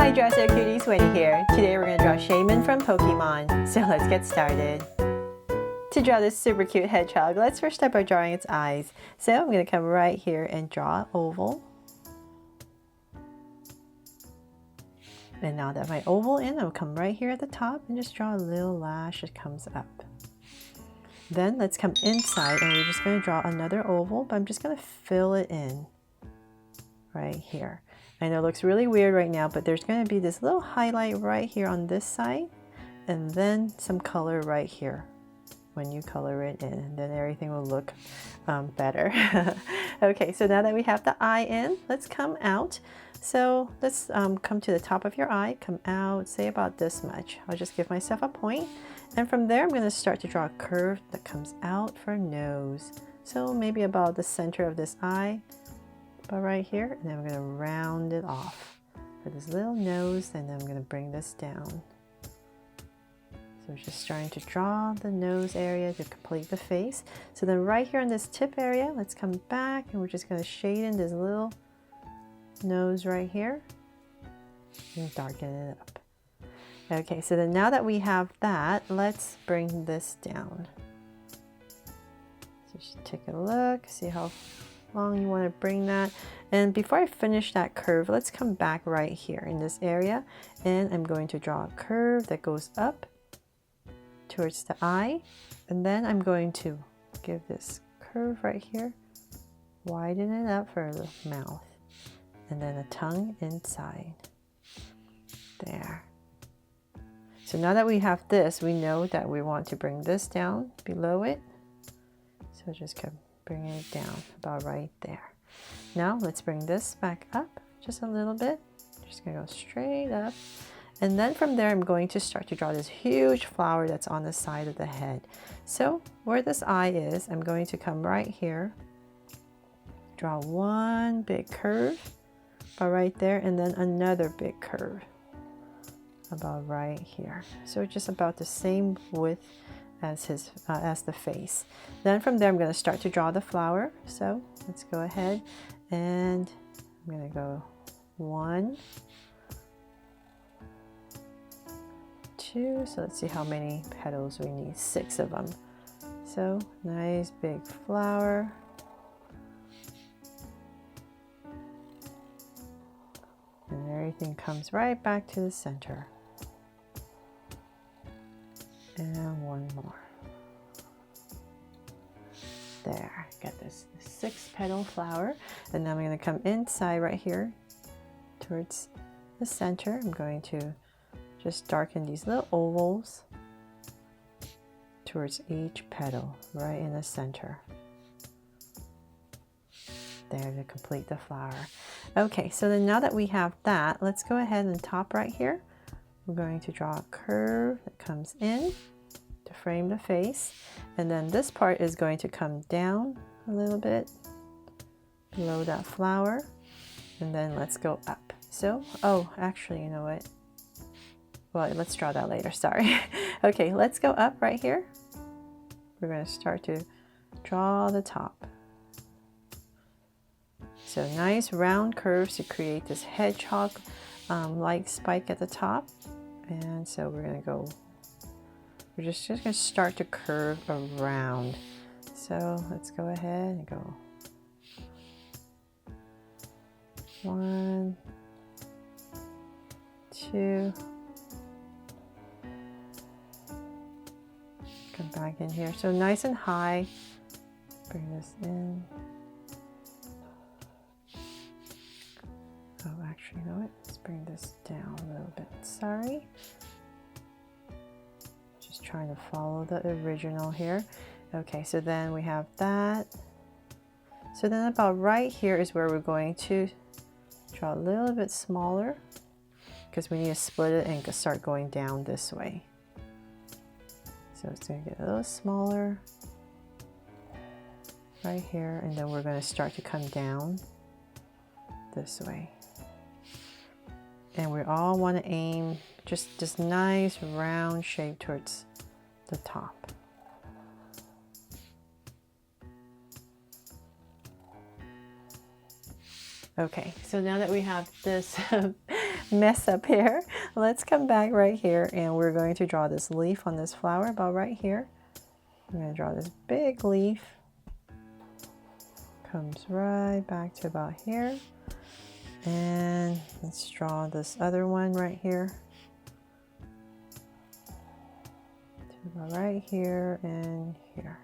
Hi Dresser Cuties, Wendy here. Today we're going to draw Shaymin from Pokemon, so let's get started. To draw this super cute hedgehog, let's first start by drawing its eyes. So I'm going to come right here and draw an oval. And now that my oval in, I'll come right here at the top and just draw a little lash that comes up. Then let's come inside and we're just going to draw another oval, but I'm just going to fill it in right here. I know it looks really weird right now, but there's going to be this little highlight right here on this side and then some color right here when you color it in, and then everything will look better. Okay, so now that we have the eye in, let's come out. So let's come to the top of your eye, come out, say about this much. I'll just give myself a point, and from there I'm going to start to draw a curve that comes out for nose. So maybe about the center of this eye, about right here, and then I'm going to round it off for this little nose, and then I'm going to bring this down. So we're just starting to draw the nose area to complete the face. So then right here on this tip area, let's come back and we're just going to shade in this little nose right here and darken it up. Okay, so then now that we have that, let's bring this down. So just take a look, see how long you want to bring that. And before I finish that curve, let's come back right here in this area, and I'm going to draw a curve that goes up towards the eye, and then I'm going to give this curve right here, widen it up for the mouth, and then a tongue inside there. So now that we have this, we know that we want to bring this down below it, so just come bring it down about right there. Now let's bring this back up just a little bit, just gonna go straight up. And then from there, I'm going to start to draw this huge flower that's on the side of the head. So where this eye is, I'm going to come right here, draw one big curve about right there, and then another big curve about right here. So just about the same width as the face. Then from there, I'm going to start to draw the flower. So let's go ahead, and I'm going to go 1, 2, so let's see how many petals we need. 6 of them. So nice big flower. And everything comes right back to the center. And one more. There, got this 6 petal flower. And now I'm going to come inside right here towards the center. I'm going to just darken these little ovals towards each petal right in the center. There, to complete the flower. Okay, so then now that we have that, let's go ahead and top right here. We're going to draw a curve that comes in to frame the face. And then this part is going to come down a little bit below that flower. And then let's go up. So, oh, actually, you know what? Well, let's draw that later, sorry. Okay, let's go up right here. We're going to start to draw the top. So nice round curves to create this hedgehog like spike at the top. And so we're going to go, we're just going to start to curve around. So let's go ahead and go 1, 2, come back in here. So nice and high. Bring this in. Oh, actually, you know what? Let's bring this down a little bit. Sorry. Just trying to follow the original here. Okay, so then we have that. So then about right here is where we're going to draw a little bit smaller, because we need to split it and start going down this way. So it's going to get a little smaller right here, and then we're going to start to come down this way. And we all want to aim just this nice round shape towards the top. Okay, so now that we have this mess up here. Let's come back right here and we're going to draw this leaf on this flower about right here. I'm going to draw this big leaf. Comes right back to about here. And let's draw this other one right here. To about right here and here.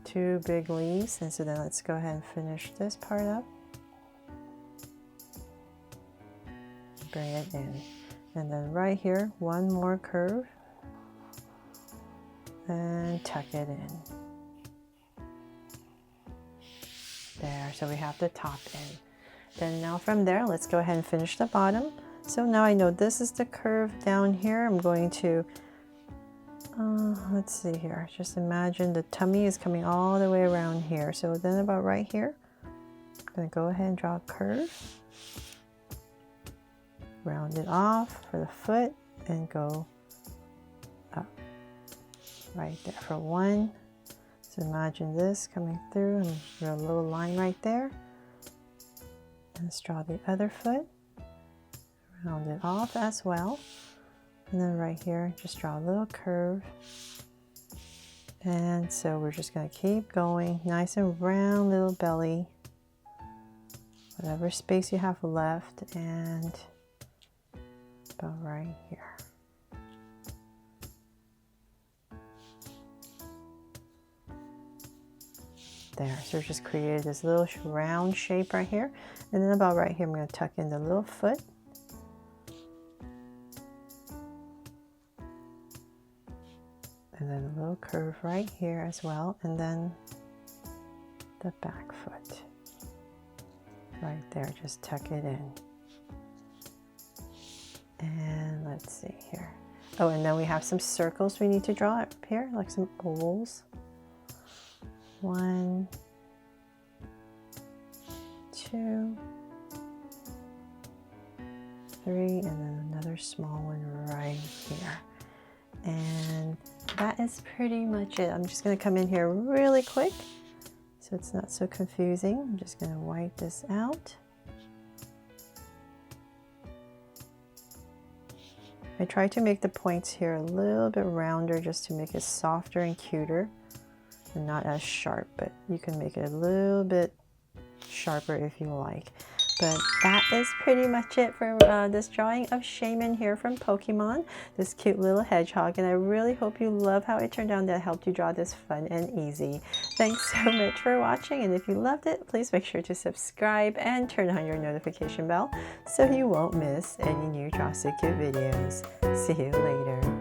Two big leaves, and so then let's go ahead and finish this part up. Bring it in. And then right here, one more curve. And tuck it in. There, so we have the top in. Then now from there, let's go ahead and finish the bottom. So now I know this is the curve down here. I'm going to let's see here. Just imagine the tummy is coming all the way around here. So then about right here, I'm going to go ahead and draw a curve. Round it off for the foot and go up. Right there for one. So imagine this coming through and draw a little line right there. And let's draw the other foot. Round it off as well. And then right here, just draw a little curve. And so we're just going to keep going. Nice and round little belly. Whatever space you have left. And about right here. There. So we just created this little round shape right here. And then about right here, I'm going to tuck in the little foot. And then a little curve right here as well, and then the back foot. Right there, just tuck it in. And let's see here. Oh, and then we have some circles we need to draw up here, like some ovals. 1, 2, 3, and then another small one right here. And that is pretty much it. I'm just going to come in here really quick so it's not so confusing. I'm just going to wipe this out. I try to make the points here a little bit rounder just to make it softer and cuter and not as sharp, but you can make it a little bit sharper if you like. But that is pretty much it for this drawing of Shaymin here from Pokemon, this cute little hedgehog. And I really hope you love how it turned out, that helped you draw this fun and easy. Thanks so much for watching. And if you loved it, please make sure to subscribe and turn on your notification bell so you won't miss any new Draw So Cute videos. See you later.